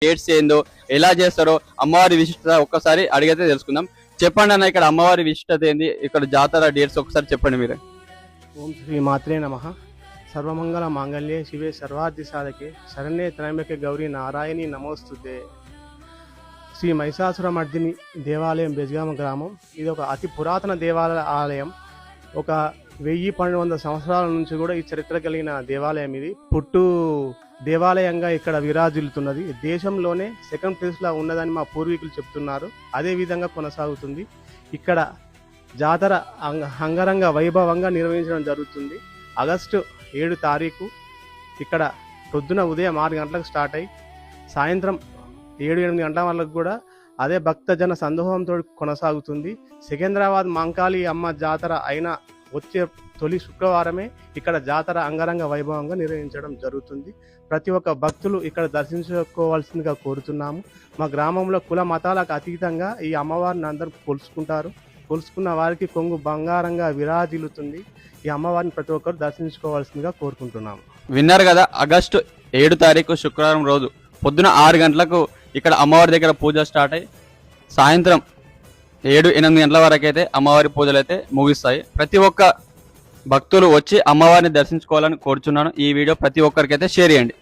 Dates ఏందో ఎలా చేస్తారో అమ్మవారి విశిష్టత ఒక్కసారి అడిగితే తెలుసుకుందాం. చెప్పండి అన్న, ఇక్కడ అమ్మవారి విశిష్టత ఏంది, ఇక్కడ జాతర డేట్స్ ఒకసారి చెప్పండి మీరే. ఓం శ్రీ మాత్రే నమః. సర్వమంగళ మాంగళ్యే శివే సర్వార్థి సాధకే శరణ్యే త్రయంబకే గౌరీ నారాయణి నమోస్తుతే. శ్రీ మహిషాసురమర్దిని దేవాలయం బెజగామ గ్రామం. ఇది ఒక అతి పురాతన దేవాలయం. ఒక 1000-1200 సంవత్సరాల నుంచి కూడా ఈ చరిత్ర కలిగిన దేవాలయం. ఇది పుట్టు దేవాలయంగా ఇక్కడ విరాజిల్లుతున్నది. దేశంలోనే సెకండ్ ప్లేస్లో ఉన్నదని మా పూర్వీకులు చెప్తున్నారు. అదే విధంగా కొనసాగుతుంది. ఇక్కడ జాతర అంగరంగ వైభవంగా నిర్వహించడం జరుగుతుంది. ఆగస్టు 7 తారీఖు ఇక్కడ పొద్దున ఉదయం 6 గంటలకు స్టార్ట్ అయ్యి సాయంత్రం 7-8 గంటల వరకు కూడా అదే భక్తజన సందోహంతో కొనసాగుతుంది. సికింద్రాబాద్ మంకాళి అమ్మ జాతర అయిన వచ్చే తొలి శుక్రవారమే ఇక్కడ జాతర అంగరంగ వైభవంగా నిర్వహించడం జరుగుతుంది. ప్రతి ఒక్క భక్తులు ఇక్కడ దర్శించుకోవాల్సిందిగా కోరుతున్నాము. మా గ్రామంలో కుల మతాలకు అతీతంగా ఈ అమ్మవారిని అందరూ కొలుసుకుంటారు. కొలుసుకున్న వారికి కొంగు బంగారంగా విరాజిల్లుతుంది. ఈ అమ్మవారిని ప్రతి ఒక్కరు దర్శించుకోవాల్సిందిగా కోరుకుంటున్నాము. విన్నారు కదా, ఆగస్టు 7 తారీఖు శుక్రవారం రోజు పొద్దున 6 గంటలకు ఇక్కడ అమ్మవారి దగ్గర పూజ స్టార్ట్ అయ్యి సాయంత్రం 7-8 గంటల వరకు అయితే అమ్మవారి పూజలు అయితే ముగిస్తాయి. ప్రతి ఒక్క భక్తులు వచ్చి అమ్మవారిని దర్శించుకోవాలని కోరుచున్నాను. ఈ వీడియో ప్రతి ఒక్కరికైతే షేర్ చేయండి.